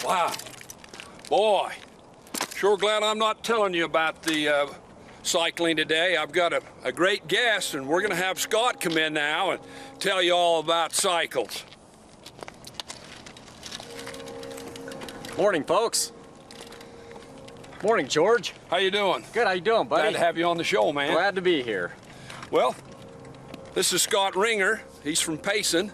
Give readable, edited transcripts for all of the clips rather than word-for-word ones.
Wow. Boy, sure glad I'm not telling you about the cycling today. I've got a great guest, and we're going to have Scott come in now and tell you all about cycles. Morning, folks. Morning, George. How you doing? Good, how you doing, buddy? Glad to have you on the show, man. Glad to be here. Well, this is Scott Ringer. He's from Payson.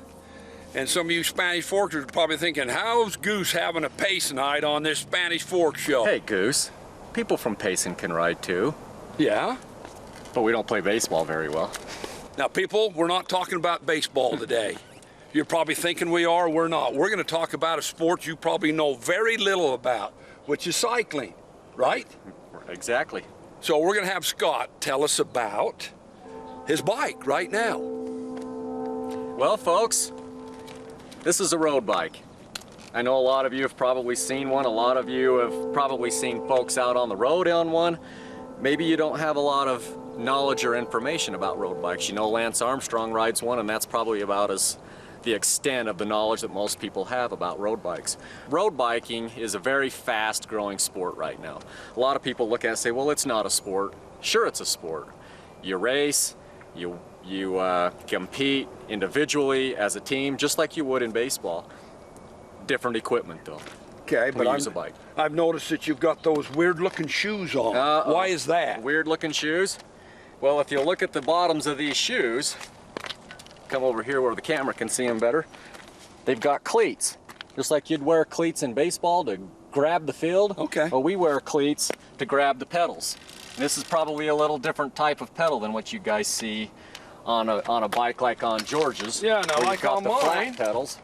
And some of you Spanish Forkers are probably thinking, how's Goose having a pace night on this Spanish Fork show? Hey, Goose. People from Payson can ride too. Yeah? But we don't play baseball very well. Now, people, we're not talking about baseball today. You're probably thinking we are, we're not. We're going to talk about a sport you probably know very little about, which is cycling, right? Exactly. So we're going to have Scott tell us about his bike right now. Well, folks, this is a road bike. I know a lot of you have probably seen one. A lot of you have probably seen folks out on the road on one. Maybe you don't have a lot of knowledge or information about road bikes. You know Lance Armstrong rides one, and that's probably about the extent of the knowledge that most people have about road bikes. Road biking is a very fast growing sport right now. A lot of people look at it and say, well, it's not a sport. Sure, it's a sport. You race, you compete individually as a team, just like you would in baseball. Different equipment, though. Okay, but use a bike. I've noticed that you've got those weird-looking shoes on. Why is that? Weird-looking shoes? Well, if you look at the bottoms of these shoes, come over here where the camera can see them better, they've got cleats. Just like you'd wear cleats in baseball to grab the field. Okay. Well, we wear cleats to grab the pedals. And this is probably a little different type of pedal than what you guys see on a bike like on George's. Yeah, no, like on the mine. flat pedals.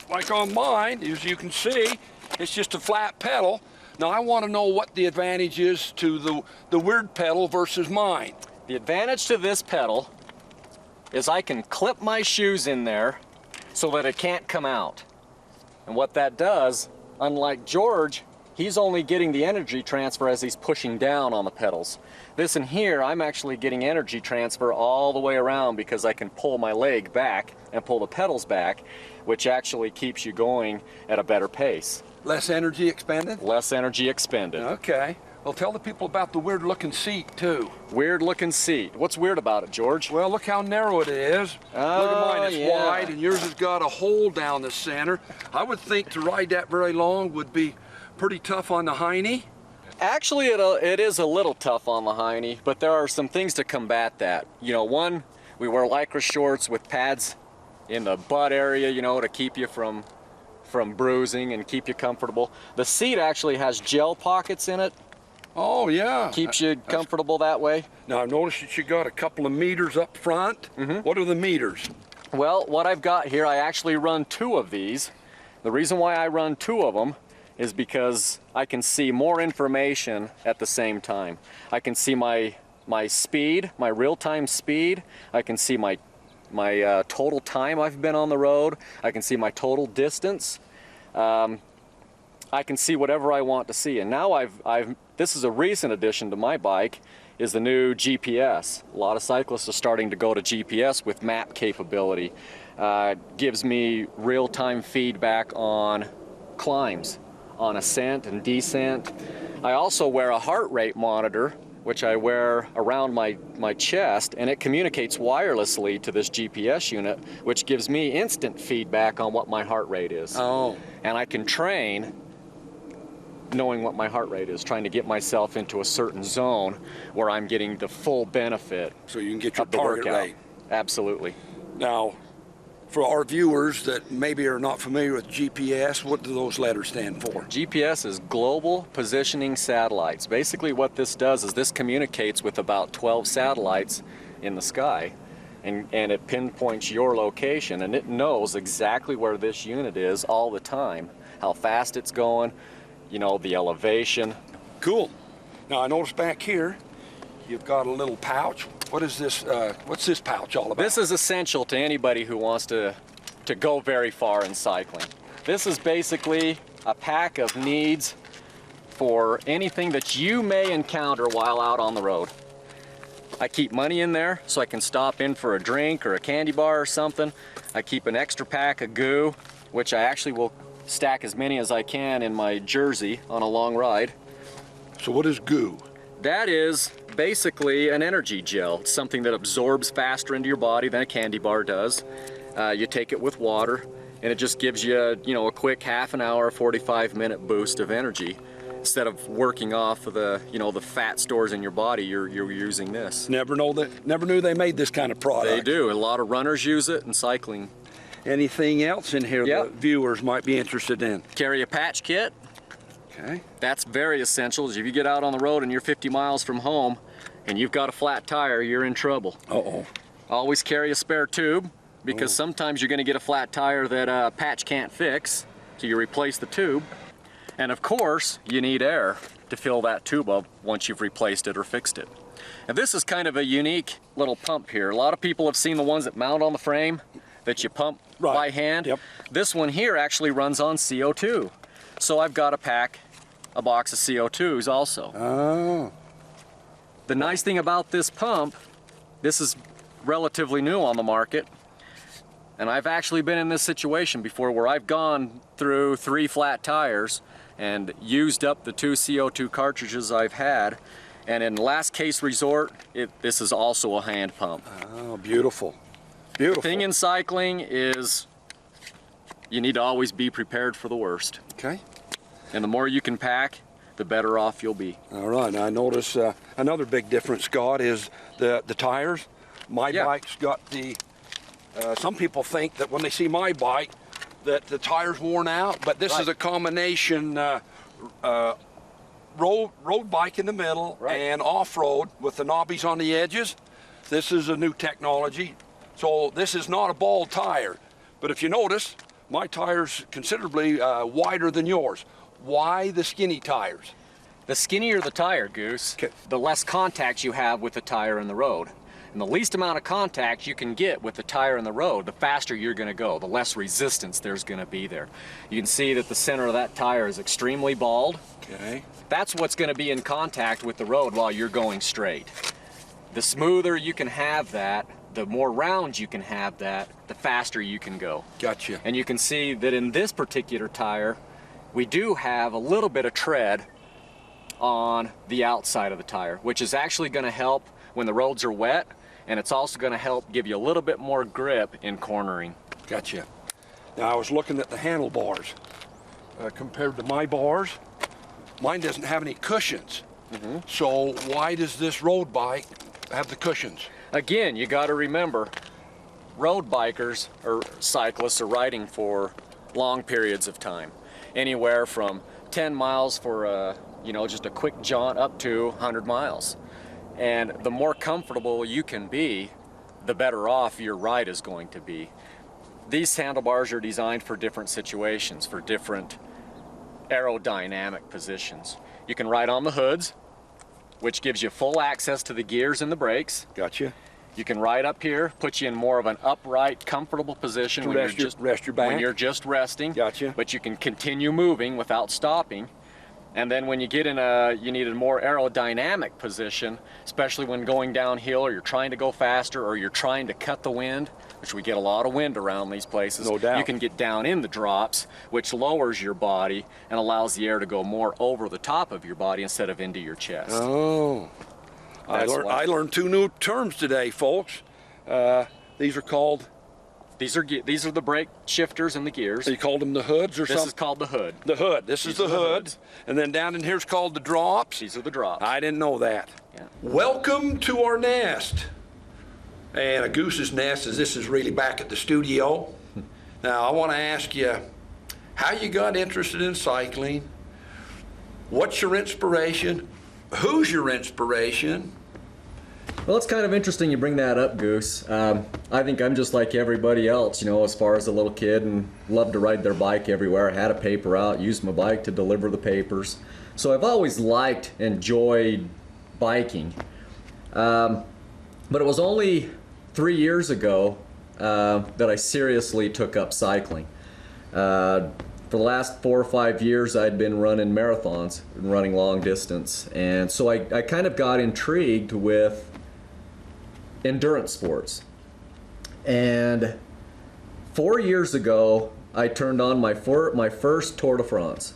Like on mine, as you can see, it's just a flat pedal. Now I want to know what the advantage is to the weird pedal versus mine. The advantage to this pedal is I can clip my shoes in there so that it can't come out. And what that does, unlike George, he's only getting the energy transfer as he's pushing down on the pedals. This in here, I'm actually getting energy transfer all the way around because I can pull my leg back and pull the pedals back, which actually keeps you going at a better pace. Less energy expended? Less energy expended. Okay. Well, tell the people about the weird-looking seat, too. Weird-looking seat. What's weird about it, George? Well, look how narrow it is. Look at mine, it's wide, and yours has got a hole down the center. I would think to ride that very long would be pretty tough on the hiney. Actually, it is a little tough on the hiney, but there are some things to combat that. You know, one, we wear Lycra shorts with pads in the butt area, you know, to keep you from bruising and keep you comfortable. The seat actually has gel pockets in it. Oh, yeah. Keeps you comfortable that way. Now, I've noticed that you got a couple of meters up front. What are the meters? Well, what I've got here, I actually run 2 of these. The reason why I run 2 of them is because I can see more information at the same time. I can see my speed, my real-time speed. I can see my total time I've been on the road. I can see my total distance. I can see whatever I want to see. And now this is a recent addition to my bike, is the new GPS. A lot of cyclists are starting to go to GPS with map capability. Gives me real-time feedback on climbs, on ascent and descent. I also wear a heart rate monitor, which I wear around my chest, and it communicates wirelessly to this GPS unit, which gives me instant feedback on what my heart rate is. Oh. And I can train knowing what my heart rate is, trying to get myself into a certain zone where I'm getting the full benefit. So you can get your of the target workout. rate. Absolutely. Now, for our viewers that maybe are not familiar with GPS, what do those letters stand for? GPS is Global Positioning Satellites. Basically what this does is this communicates with about 12 satellites in the sky, and it pinpoints your location, and it knows exactly where this unit is all the time, how fast it's going, you know, the elevation. Cool. Now I noticed back here you've got a little pouch. What is this? What's this pouch all about? This is essential to anybody who wants to go very far in cycling. This is basically a pack of needs for anything that you may encounter while out on the road. I keep money in there so I can stop in for a drink or a candy bar or something. I keep an extra pack of goo, which I actually will stack as many as I can in my jersey on a long ride. So what is goo? That is basically an energy gel. It's something that absorbs faster into your body than a candy bar does. You take it with water, and it just gives you, a quick half an hour, 45-minute boost of energy. Instead of working off of the, the fat stores in your body, you're using this. Never knew they made this kind of product. They do. A lot of runners use it in cycling. Anything else in here Yep. that viewers might be interested in? Carry a patch kit. Okay. That's very essential. If you get out on the road and you're 50 miles from home and you've got a flat tire, you're in trouble. Uh-oh. Always carry a spare tube, because sometimes you're going to get a flat tire that a patch can't fix, so you replace the tube. And of course, you need air to fill that tube up once you've replaced it or fixed it. And this is kind of a unique little pump here. A lot of people have seen the ones that mount on the frame that you pump by hand. Yep. This one here actually runs on CO2. So I've got to pack a box of CO2s also. Oh. The nice thing about this pump, this is relatively new on the market, and I've actually been in this situation before where I've gone through 3 flat tires and used up the 2 CO2 cartridges I've had, and in last case resort, this is also a hand pump. Oh, beautiful. Beautiful. The thing in cycling is you need to always be prepared for the worst. Okay. And the more you can pack, the better off you'll be. All right. Now I notice another big difference, Scott, is the tires. My bike's got the. Some people think that when they see my bike, that the tire's worn out, but this is a combination road bike in the middle and off-road with the knobbies on the edges. This is a new technology. So this is not a bald tire, but if you notice, my tire's considerably wider than yours. Why the skinny tires? The skinnier the tire, Goose, the less contact you have with the tire in the road. And the least amount of contact you can get with the tire in the road, the faster you're going to go, the less resistance there's going to be there. You can see that the center of that tire is extremely bald. Okay. That's what's going to be in contact with the road while you're going straight. The smoother you can have that, the more rounds you can have that, the faster you can go. Gotcha. And you can see that in this particular tire, we do have a little bit of tread on the outside of the tire, which is actually going to help when the roads are wet, and it's also going to help give you a little bit more grip in cornering. Gotcha. Now I was looking at the handlebars. Compared to my bars, mine doesn't have any cushions. So why does this road bike have the cushions? Again, you got to remember, road bikers or cyclists are riding for long periods of time, anywhere from 10 miles for just a quick jaunt up to 100 miles. And the more comfortable you can be, the better off your ride is going to be. These handlebars are designed for different situations, for different aerodynamic positions. You can ride on the hoods, which gives you full access to the gears and the brakes. Gotcha. You can ride up here, put you in more of an upright, comfortable position when rest your back. when you're just resting. Gotcha. But you can continue moving without stopping. And then when you get in you need a more aerodynamic position, especially when going downhill or you're trying to go faster or you're trying to cut the wind, which we get a lot of wind around these places. No doubt. You can get down in the drops, which lowers your body and allows the air to go more over the top of your body instead of into your chest. Oh. I learned 2 new terms today, folks. These are called? These are the brake shifters and the gears. You called them the hoods or something? This is called the hood. The hood. This is the hood. And then down in here is called the drops. These are the drops. I didn't know that. Yeah. Welcome to our nest. And a goose's nest, as this is really back at the studio. Now, I want to ask you how you got interested in cycling. What's your inspiration? Who's your inspiration? Well, it's kind of interesting you bring that up, Goose. I think I'm just like everybody else, as far as a little kid, and loved to ride their bike everywhere. I had a paper out, used my bike to deliver the papers. So I've always enjoyed biking. But it was only 3 years ago that I seriously took up cycling. For the last 4 or 5 years, I'd been running marathons and running long distance. And so I kind of got intrigued with endurance sports. And 4 years ago, I turned on my first Tour de France.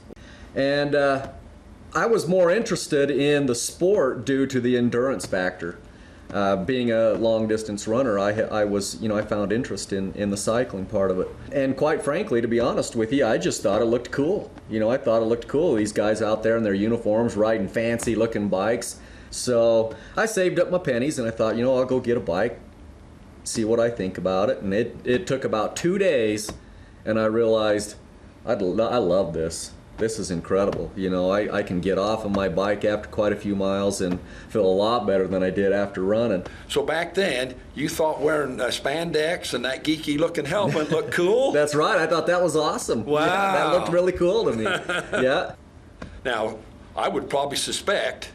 And I was more interested in the sport due to the endurance factor. Being a long distance runner, I found interest in the cycling part of it. And quite frankly, to be honest with you, I just thought it looked cool. I thought it looked cool. These guys out there in their uniforms riding fancy looking bikes. So I saved up my pennies and I thought, I'll go get a bike, see what I think about it. And it took about 2 days and I realized I love this. This is incredible. I can get off of my bike after quite a few miles and feel a lot better than I did after running. So back then, you thought wearing spandex and that geeky looking helmet looked cool? That's right. I thought that was awesome. Wow. Yeah, that looked really cool to me. Yeah. Now, I would probably suspect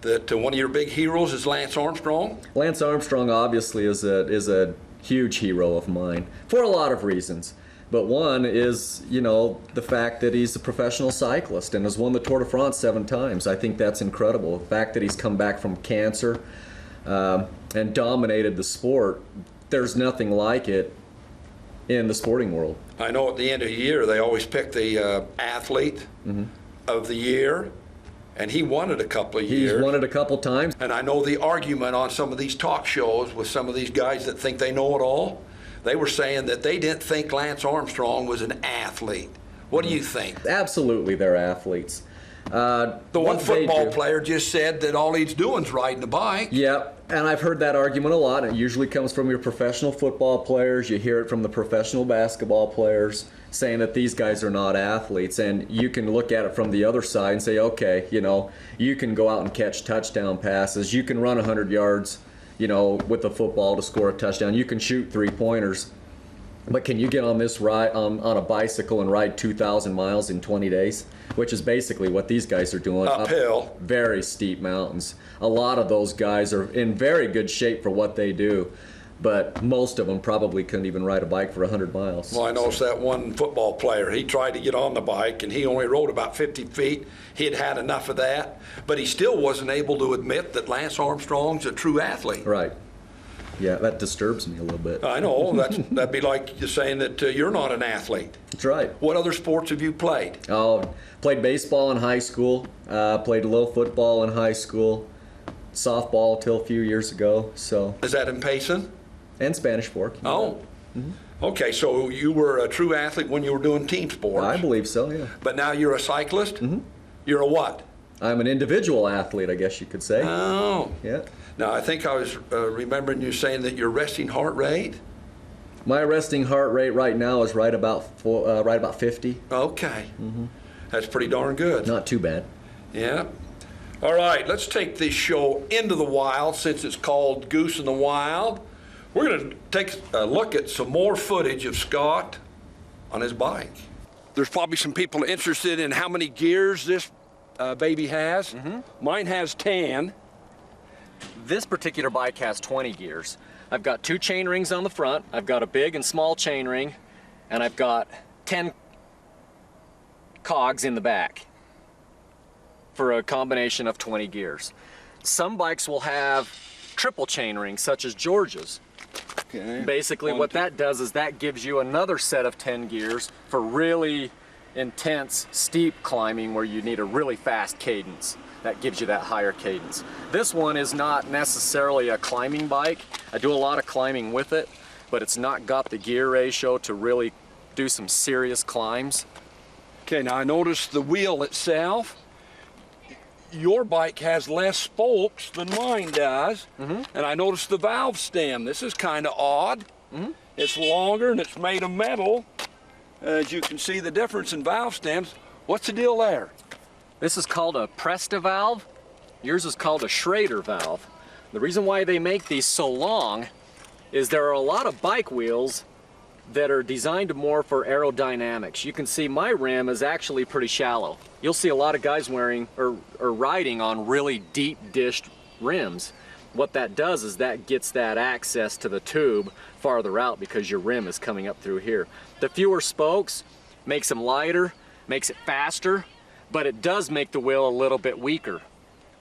that one of your big heroes is Lance Armstrong. Lance Armstrong obviously is a huge hero of mine for a lot of reasons. But one is, the fact that he's a professional cyclist and has won the Tour de France 7 times. I think that's incredible. The fact that he's come back from cancer and dominated the sport, there's nothing like it in the sporting world. I know at the end of the year, they always pick the athlete of the year, and he won it a couple of years. He's won it a couple times. And I know the argument on some of these talk shows with some of these guys that think they know it all. They were saying that they didn't think Lance Armstrong was an athlete. What do you think? Absolutely, they're athletes. The one football player just said that all he's doing is riding a bike. Yep, and I've heard that argument a lot. It usually comes from your professional football players. You hear it from the professional basketball players saying that these guys are not athletes. And you can look at it from the other side and say, okay, you can go out and catch touchdown passes. You can run 100 yards. With a football to score a touchdown. You can shoot 3-pointers, but can you get on this ride on a bicycle and ride 2,000 miles in 20 days? Which is basically what these guys are doing. Uphill. Up very steep mountains. A lot of those guys are in very good shape for what they do, but most of them probably couldn't even ride a bike for 100 miles. Well, I noticed that one football player, he tried to get on the bike and he only rode about 50 feet. He had had enough of that, but he still wasn't able to admit that Lance Armstrong's a true athlete. Right. Yeah, that disturbs me a little bit. I know. That'd be like you saying that you're not an athlete. That's right. What other sports have you played? Oh, played baseball in high school, played a little football in high school, softball till a few years ago. So. Is that in Payson? And Spanish Fork. Oh. Okay, so you were a true athlete when you were doing team sports. I believe so, yeah. But now you're a cyclist? You're a what? I'm an individual athlete, I guess you could say. Oh. Yeah. Now, I think I was remembering you saying that your resting heart rate? My resting heart rate right now is right about 50. Okay. That's pretty darn good. Not too bad. Yeah. All right, let's take this show into the wild since it's called Goose in the Wild. We're going to take a look at some more footage of Scott on his bike. There's probably some people interested in how many gears this baby has. Mine has 10. This particular bike has 20 gears. I've got 2 chain rings on the front, I've got a big and small chain ring, and I've got 10 cogs in the back for a combination of 20 gears. Some bikes will have triple chain rings, such as George's. Okay. Basically what that does is that gives you another set of 10 gears for really intense, steep climbing where you need a really fast cadence. That gives you that higher cadence. This one is not necessarily a climbing bike. I do a lot of climbing with it, but it's not got the gear ratio to really do some serious climbs. Okay, now I noticed the wheel itself. Your bike has less spokes than mine does, and I noticed the valve stem. This is kind of odd. It's longer and it's made of metal. As you can see the difference in valve stems. What's the deal there? This is called a Presta valve. Yours is called a Schrader valve. The reason why they make these so long is there are a lot of bike wheels that are designed more for aerodynamics. You can see my rim is actually pretty shallow. You'll see a lot of guys wearing or riding on really deep dished rims. What that does is that gets that access to the tube farther out because your rim is coming up through here. The fewer spokes makes them lighter, makes it faster, but it does make the wheel a little bit weaker.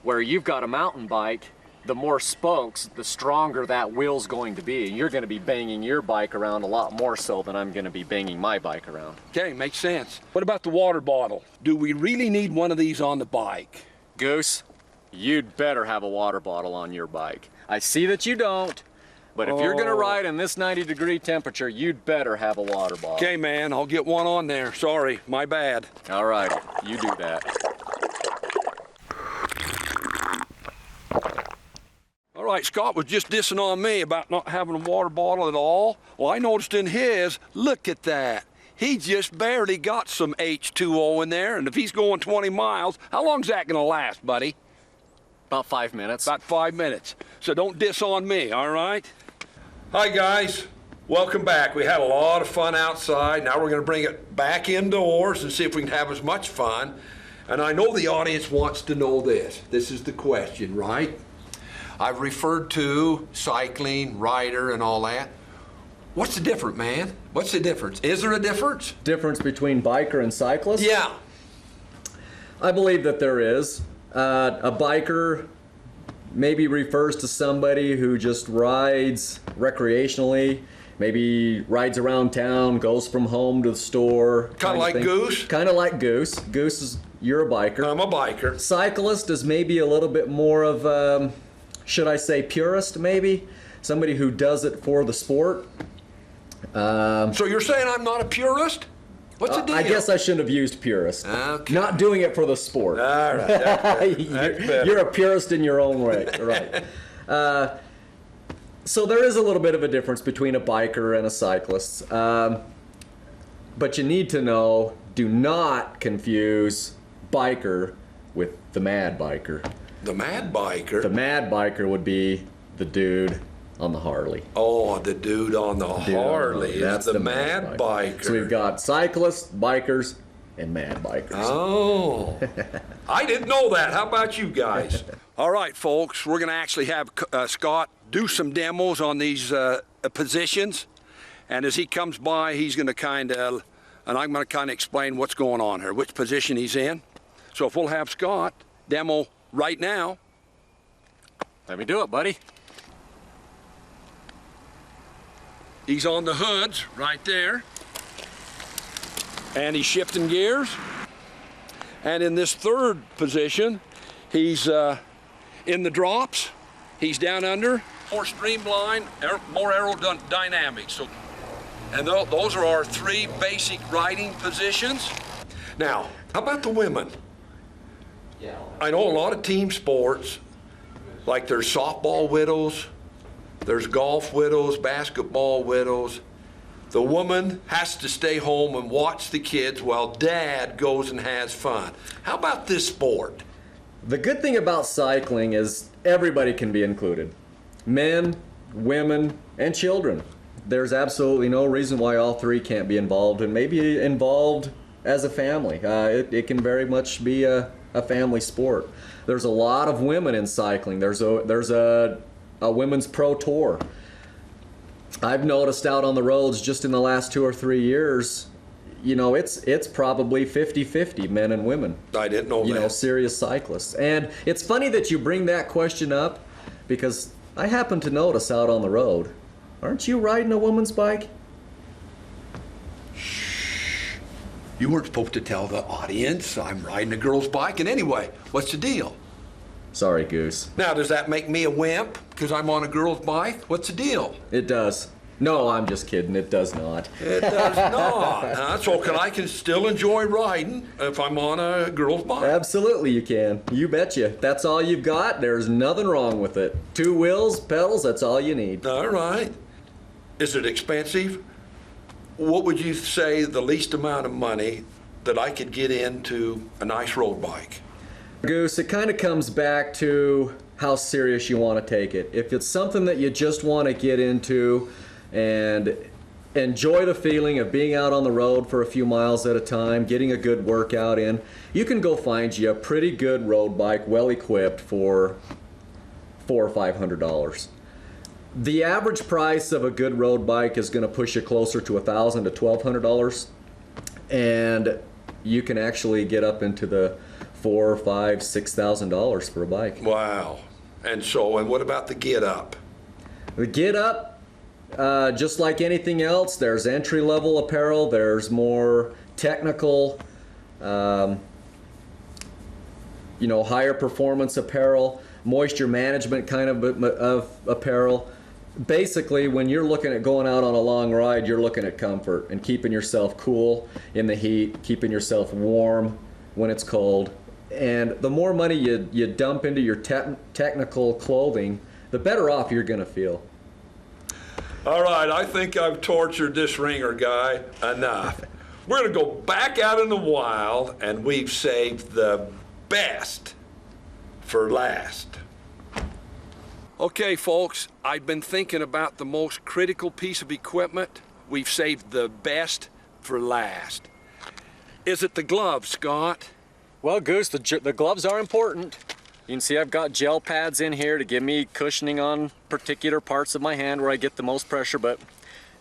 Where you've got a mountain bike, the more spokes, the stronger that wheel's going to be. You're going to be banging your bike around a lot more so than I'm going to be banging my bike around. Okay, makes sense. What about the water bottle? Do we really need one of these on the bike? Goose, you'd better have a water bottle on your bike. I see that you don't, but if you're going to ride in this 90-degree temperature, you'd better have a water bottle. Okay, man, I'll get one on there. Sorry, my bad. All right, you do that. All right, Scott was just dissing on me about not having a water bottle at all. Well, I noticed in his, look at that. He just barely got some H2O in there, and if he's going 20 miles, how long's that gonna last, buddy? About 5 minutes. About 5 minutes. So don't diss on me, all right? Hi, guys. Welcome back. We had a lot of fun outside. Now we're gonna bring it back indoors and see if we can have as much fun. And I know the audience wants to know this. This is the question, right? I've referred to cycling, rider, and all that. What's the difference, man? What's the difference? Is there a difference? Difference between biker and cyclist? Yeah. I believe that there is. A biker maybe refers to somebody who just rides recreationally, maybe rides around town, goes from home to the store. Kind of like Goose? Kind of like Goose. Goose is, you're a biker. I'm a biker. Cyclist is maybe a little bit more of, should I say purist maybe? Somebody who does it for the sport. So you're saying I'm not a purist? What's the deal? I guess I shouldn't have used purist. Okay. Not doing it for the sport. All right. That's better. You're a purist in your own way, right? So there is a little bit of a difference between a biker and a cyclist. But you need to know, do not confuse biker with the mad biker. The mad biker? The mad biker would be the dude on the Harley. Oh, the dude on the Harley is the mad biker. So we've got cyclists, bikers, and mad bikers. Oh, I didn't know that. How about you guys? All right, folks, we're going to actually have Scott do some demos on these positions. And as he comes by, he's going to kind of, and I'm going to kind of explain what's going on here, which position he's in. So if we'll have Scott demo right now. Let me do it, buddy. He's on the hoods right there. And he's shifting gears. And in this third position, he's in the drops. He's down under, more streamlined, more aerodynamic. So, and those are our three basic riding positions. Now, how about the women? Yeah. I know a lot of team sports, like there's softball widows, there's golf widows, basketball widows. The woman has to stay home and watch the kids while dad goes and has fun. How about this sport? The good thing about cycling is everybody can be included. Men, women, and children. There's absolutely no reason why all three can't be involved, and maybe involved as a family. It can very much be a family sport. There's a lot of women in cycling. There's a women's pro tour. I've noticed out on the roads just in the last 2 or 3 years, you know, it's probably 50-50 men and women. I didn't know that. You know, serious cyclists. And it's funny that you bring that question up, because I happen to notice out on the road, aren't you riding a woman's bike? Shh. You weren't supposed to tell the audience I'm riding a girl's bike. And anyway, what's the deal? Sorry, Goose. Now, does that make me a wimp because I'm on a girl's bike? What's the deal? It does. No, I'm just kidding. It does not. It does not. So I can still enjoy riding if I'm on a girl's bike? Absolutely you can. You betcha. That's all you've got. There's nothing wrong with it. 2 wheels, pedals, that's all you need. All right. Is it expensive? What would you say the least amount of money that I could get into a nice road bike? Goose, it kind of comes back to how serious you want to take it. If it's something that you just want to get into and enjoy the feeling of being out on the road for a few miles at a time, getting a good workout in, you can go find you a pretty good road bike, well equipped, for $400 or $500. The average price of a good road bike is going to push you closer to $1,000 to $1,200, and you can actually get up into the $4,000, $5,000, $6,000 for a bike. Wow. And what about the get up? The get up, just like anything else, there's entry-level apparel, there's more technical, higher performance apparel, moisture management kind of apparel. Basically, when you're looking at going out on a long ride, you're looking at comfort and keeping yourself cool in the heat, keeping yourself warm when it's cold. And the more money you dump into your technical clothing, the better off you're going to feel. All right, I think I've tortured this ringer guy enough. We're going to go back out in the wild, and we've saved the best for last. Okay, folks, I've been thinking about the most critical piece of equipment. We've saved the best for last. Is it the gloves, Scott? Well, Goose, the gloves are important. You can see I've got gel pads in here to give me cushioning on particular parts of my hand where I get the most pressure, but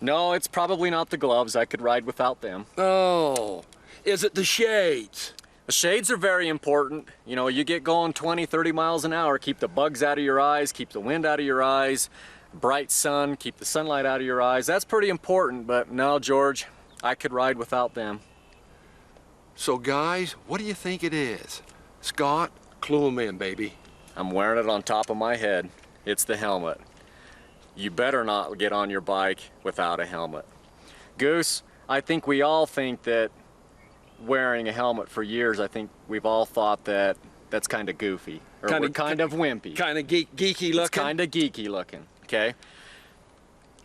no, it's probably not the gloves. I could ride without them. Oh, is it the shades? The shades are very important. You know, you get going 20, 30 miles an hour, keep the bugs out of your eyes, keep the wind out of your eyes, bright sun, keep the sunlight out of your eyes. That's pretty important, but no, George, I could ride without them. So guys, what do you think it is? Scott, clue 'em in, baby. I'm wearing it on top of my head. It's the helmet. You better not get on your bike without a helmet. Goose, I think we all think that wearing a helmet for years, I think we've all thought that that's kind of goofy. Or we're kind of wimpy. Kind of geeky looking? It's kind of geeky looking, okay?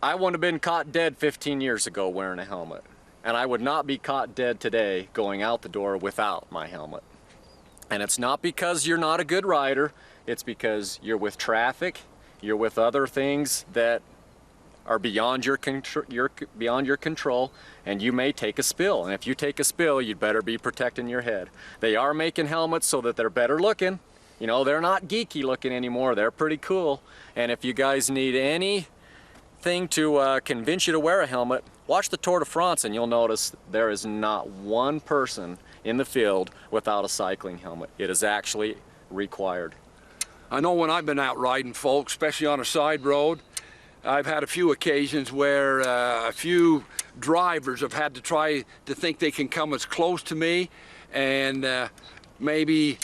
I wouldn't have been caught dead 15 years ago wearing a helmet. And I would not be caught dead today going out the door without my helmet. And it's not because you're not a good rider, it's because you're with traffic, you're with other things that are beyond your control, and you may take a spill. And if you take a spill, you'd better be protecting your head. They are making helmets so that they're better looking. You know, they're not geeky looking anymore, they're pretty cool. And if you guys need anything to convince you to wear a helmet, watch the Tour de France and you'll notice there is not one person in the field without a cycling helmet. It is actually required. I know when I've been out riding, folks, especially on a side road, I've had a few occasions where a few drivers have had to try to think they can come as close to me and maybe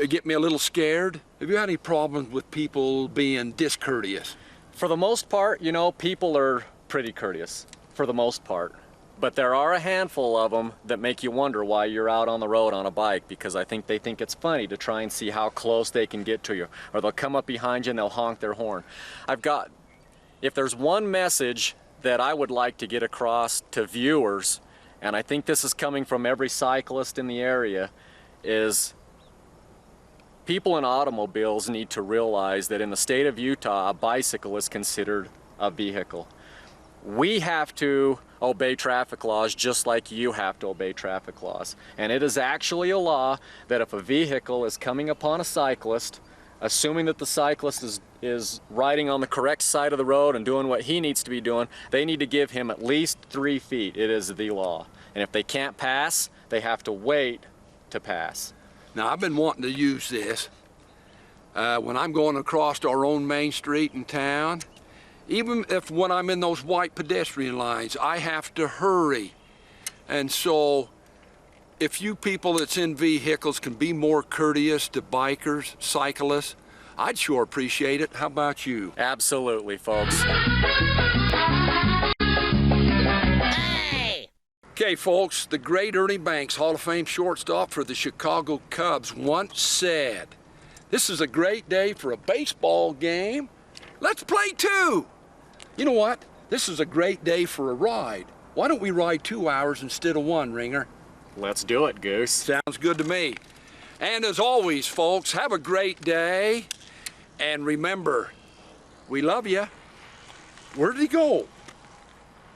get me a little scared. Have you had any problems with people being discourteous? For the most part, you know, people are pretty courteous, for the most part. But there are a handful of them that make you wonder why you're out on the road on a bike, because I think they think it's funny to try and see how close they can get to you. Or they'll come up behind you and they'll honk their horn. If there's one message that I would like to get across to viewers, and I think this is coming from every cyclist in the area, is people in automobiles need to realize that in the state of Utah, a bicycle is considered a vehicle. We have to obey traffic laws just like you have to obey traffic laws. And it is actually a law that if a vehicle is coming upon a cyclist, assuming that the cyclist is riding on the correct side of the road and doing what he needs to be doing, they need to give him at least 3 feet. It is the law. And if they can't pass, they have to wait to pass. Now, I've been wanting to use this when I'm going across our own main street in town. Even if when I'm in those white pedestrian lines, I have to hurry. And so if you people that's in vehicles can be more courteous to bikers, cyclists, I'd sure appreciate it. How about you? Absolutely, folks. Hey! Okay, folks, the great Ernie Banks, Hall of Fame shortstop for the Chicago Cubs, once said, "This is a great day for a baseball game. Let's play 2. You know what? This is a great day for a ride. Why don't we ride 2 hours instead of 1, Ringer?" Let's do it, Goose. Sounds good to me. And as always, folks, have a great day. And remember, we love you. Where did he go?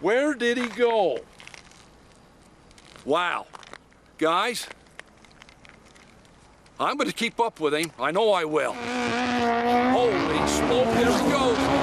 Where did he go? Wow. Guys, I'm going to keep up with him. I know I will. Holy smoke, there he goes.